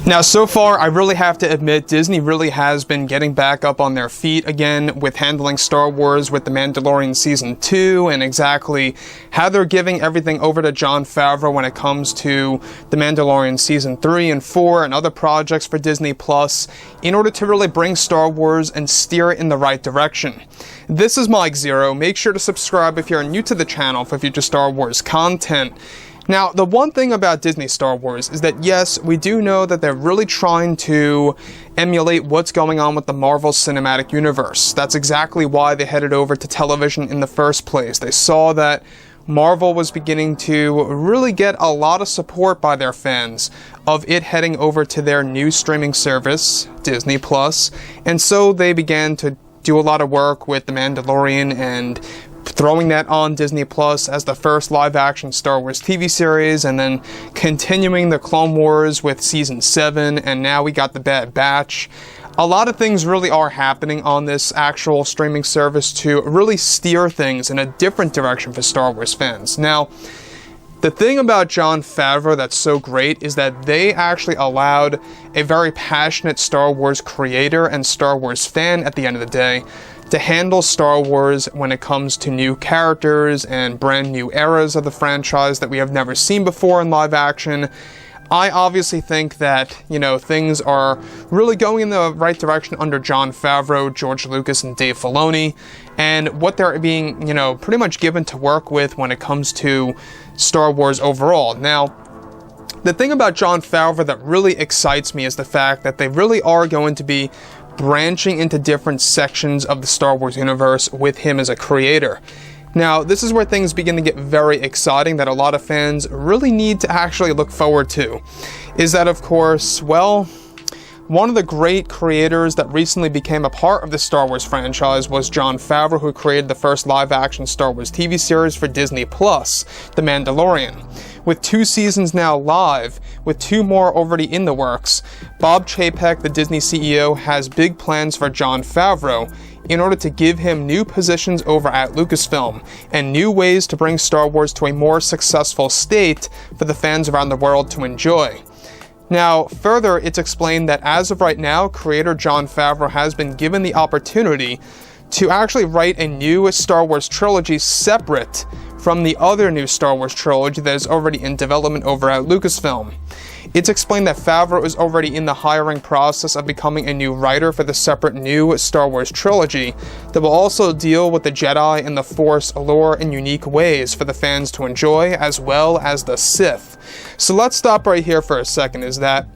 Now, so far, I really have to admit, Disney really has been getting back up on their feet again with handling Star Wars with The Mandalorian Season 2 and exactly how they're giving everything over to Jon Favreau when it comes to The Mandalorian Season 3 and 4 and other projects for Disney Plus in order to really bring Star Wars and steer it in the right direction. This is Mike Zero. Make sure to subscribe if you're new to the channel for future Star Wars content. Now, the one thing about Disney Star Wars is that, yes, we do know that they're really trying to emulate what's going on with the Marvel Cinematic Universe. That's exactly why they headed over to television in the first place. They saw that Marvel was beginning to really get a lot of support by their fans of it heading over to their new streaming service, Disney Plus, and so they began to do a lot of work with The Mandalorian and throwing that on Disney Plus as the first live-action Star Wars TV series, and then continuing the Clone Wars with Season 7, and now we got The Bad Batch. A lot of things really are happening on this actual streaming service to really steer things in a different direction for Star Wars fans. Now, the thing about Jon Favreau that's so great is that they actually allowed a very passionate Star Wars creator and Star Wars fan at the end of the day to handle Star Wars when it comes to new characters and brand new eras of the franchise that we have never seen before in live action. I obviously think that, things are really going in the right direction under Jon Favreau, George Lucas, and Dave Filoni, and what they're being, pretty much given to work with when it comes to Star Wars overall. Now, the thing about Jon Favreau that really excites me is the fact that they really are going to be branching into different sections of the Star Wars universe with him as a creator. Now, this is where things begin to get very exciting that a lot of fans really need to actually look forward to. Is that, of course, well, one of the great creators that recently became a part of the Star Wars franchise was Jon Favreau, who created the first live-action Star Wars TV series for Disney Plus, The Mandalorian. With 2 seasons now live, with 2 more already in the works, Bob Chapek, the Disney CEO, has big plans for Jon Favreau in order to give him new positions over at LUCASFILM and new ways to bring Star Wars to a more successful state for the fans around the world to enjoy. Now, further, it's explained that as of right now, creator Jon Favreau has been given the opportunity to actually write a new Star Wars trilogy separate from the other new Star Wars trilogy that is already in development over at Lucasfilm. It's explained that Favreau is already in the hiring process of becoming a new writer for the separate new Star Wars trilogy that will also deal with the Jedi and the Force lore in unique ways for the fans to enjoy, as well as the Sith. So let's stop right here for a second, is that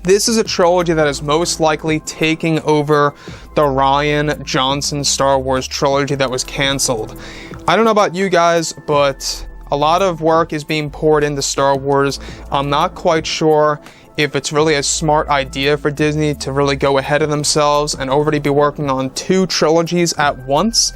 this is a trilogy that is most likely taking over the Rian Johnson Star Wars trilogy that was canceled. I don't know about you guys, but a lot of work is being poured into Star Wars. I'm not quite sure if it's really a smart idea for Disney to really go ahead of themselves and already be working on 2 trilogies at once.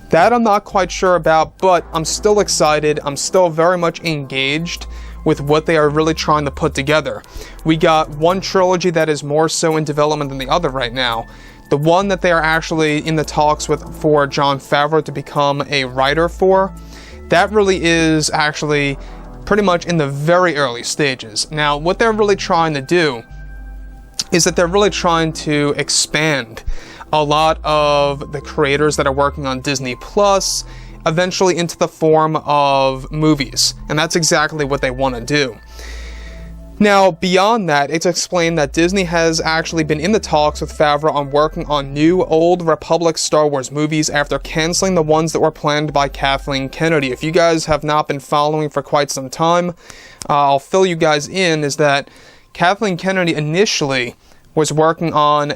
That I'm not quite sure about, but I'm still excited. I'm still very much engaged with what they are really trying to put together. We got one trilogy that is more so in development than the other right now. The one that they are actually in the talks with for Jon Favreau to become a writer for, that really is actually pretty much in the very early stages. Now, what they're really trying to do is that they're really trying to expand a lot of the creators that are working on Disney Plus eventually into the form of movies, and that's exactly what they want to do. Now, beyond that, it's explained that Disney has actually been in the talks with Favreau on working on new Old Republic Star Wars movies after canceling the ones that were planned by Kathleen Kennedy. If you guys have not been following for quite some time, I'll fill you guys in, is that Kathleen Kennedy initially was working on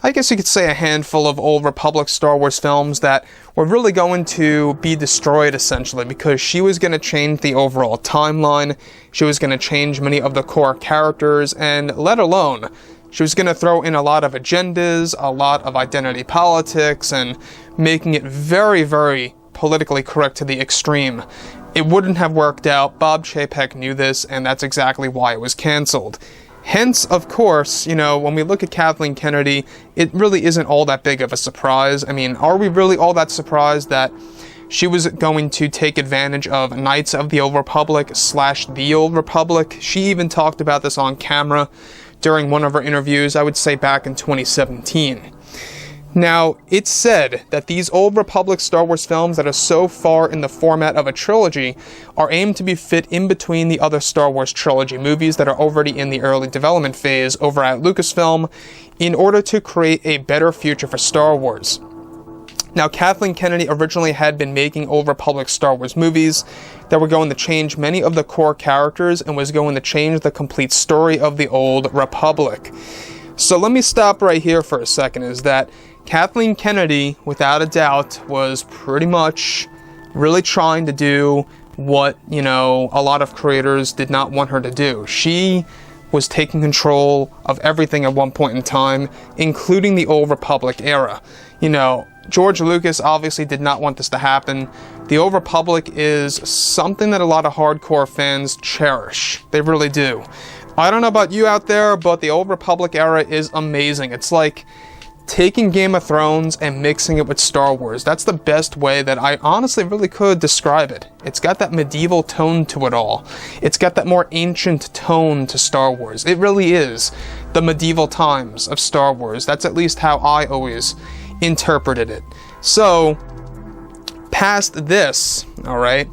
I guess you could say a handful of Old Republic Star Wars films that were really going to be destroyed, essentially, because she was going to change the overall timeline, she was going to change many of the core characters, and let alone, she was going to throw in a lot of agendas, a lot of identity politics, and making it very, very politically correct to the extreme. It wouldn't have worked out. Bob Chapek knew this, and that's exactly why it was canceled. Hence, of course, when we look at Kathleen Kennedy, it really isn't all that big of a surprise. I mean, are we really all that surprised that she was going to take advantage of Knights of the Old Republic / The Old Republic. She even talked about this on camera during one of her interviews, I would say back in 2017. Now, it's said that these Old Republic Star Wars films that are so far in the format of a trilogy are aimed to be fit in between the other Star Wars trilogy movies that are already in the early development phase over at LUCASFILM in order to create a better future for Star Wars. Now, Kathleen Kennedy originally had been making Old Republic Star Wars movies that were going to change many of the core characters and was going to change the complete story of the Old Republic. So let me stop right here for a second, is that Kathleen Kennedy, without a doubt, was pretty much really trying to do what, a lot of creators did not want her to do. She was taking control of everything at one point in time, including the Old Republic era. George Lucas obviously did not want this to happen. The Old Republic is something that a lot of hardcore fans cherish. They really do. I don't know about you out there, but the Old Republic era is amazing. It's like taking Game of Thrones and mixing it with Star Wars. That's the best way that I honestly really could describe it. It's got that medieval tone to it all. It's got that more ancient tone to Star Wars. It really is the medieval times of Star Wars. That's at least how I always interpreted it. So, past this, alright,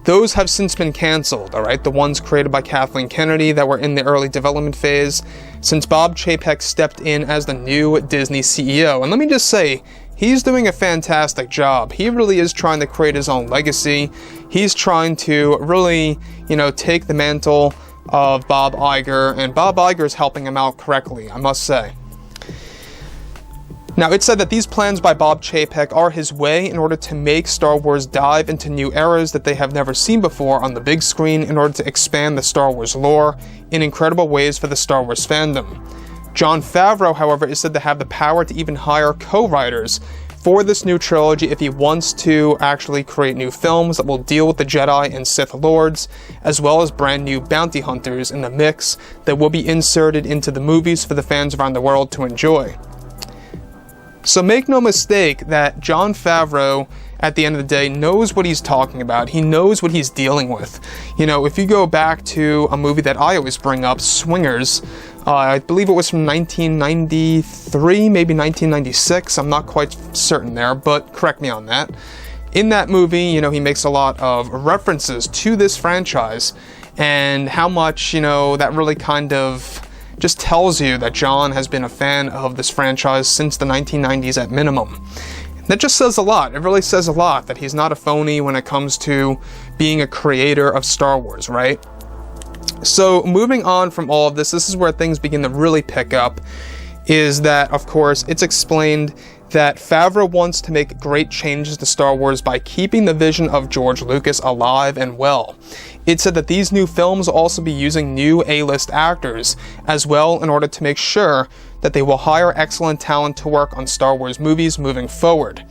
those have since been cancelled, alright? The ones created by Kathleen Kennedy that were in the early development phase, since Bob Chapek stepped in as the new Disney CEO. And let me just say, he's doing a fantastic job. He really is trying to create his own legacy. He's trying to really, take the mantle of Bob Iger, and Bob Iger is helping him out correctly, I must say. Now, it's said that these plans by Bob Chapek are his way in order to make Star Wars dive into new eras that they have never seen before on the big screen in order to expand the Star Wars lore in incredible ways for the Star Wars fandom. Jon Favreau, however, is said to have the power to even hire co-writers for this new trilogy if he wants to actually create new films that will deal with the Jedi and Sith Lords, as well as brand new bounty hunters in the mix that will be inserted into the movies for the fans around the world to enjoy. So make no mistake that Jon Favreau, at the end of the day, knows what he's talking about. He knows what he's dealing with. If you go back to a movie that I always bring up, Swingers, I believe it was from 1993, maybe 1996, I'm not quite certain there, but correct me on that. In that movie, he makes a lot of references to this franchise, and how much, that really kind of just tells you that Jon has been a fan of this franchise since the 1990s at minimum. That just says a lot. It really says a lot that he's not a phony when it comes to being a creator of Star Wars, right? So moving on from all of this is where things begin to really pick up, is that, of course, it's explained that Favreau wants to make great changes to Star Wars by keeping the vision of George Lucas alive and well. It said that these new films will also be using new A-list actors as well in order to make sure that they will hire excellent talent to work on Star Wars movies moving forward.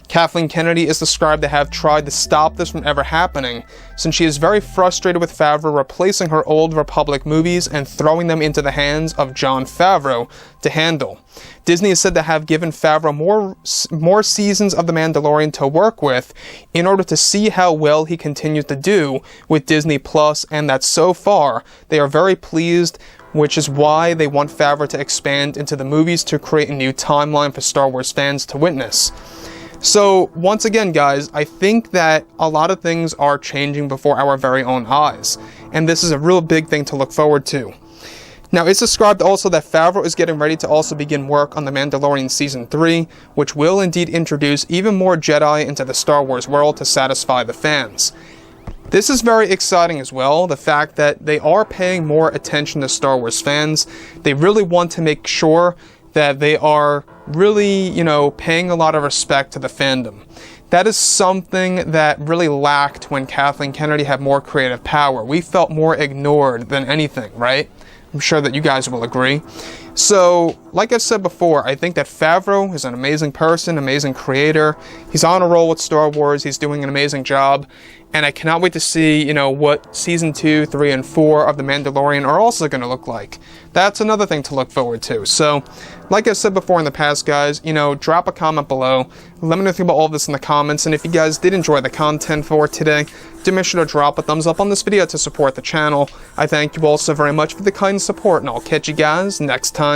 Kathleen Kennedy is described to have tried to stop this from ever happening, since she is very frustrated with Favreau replacing her Old Republic movies and throwing them into the hands of Jon Favreau to handle. Disney is said to have given Favreau more seasons of The Mandalorian to work with in order to see how well he continues to do with Disney Plus, and that so far they are very pleased, which is why they want Favreau to expand into the movies to create a new timeline for Star Wars fans to witness. So, once again, guys, I think that a lot of things are changing before our very own eyes, and this is a real big thing to look forward to. Now, it's described also that Favreau is getting ready to also begin work on The Mandalorian Season 3, which will indeed introduce even more Jedi into the Star Wars world to satisfy the fans. This is very exciting as well, the fact that they are paying more attention to Star Wars fans. They really want to make sure that they are really, paying a lot of respect to the fandom. That is something that really lacked when Kathleen Kennedy had more creative power. We felt more ignored than anything, right? I'm sure that you guys will agree. So, like I've said before, I think that Favreau is an amazing person, amazing creator. He's on a roll with Star Wars. He's doing an amazing job. And I cannot wait to see, you know, what Season 2, 3, and 4 of The Mandalorian are also going to look like. That's another thing to look forward to. So, like I said before in the past, guys, you know, drop a comment below. Let me know what you think about all of this in the comments. And if you guys did enjoy the content for today, do make sure to drop a thumbs up on this video to support the channel. I thank you all so very much for the kind support, and I'll catch you guys next time.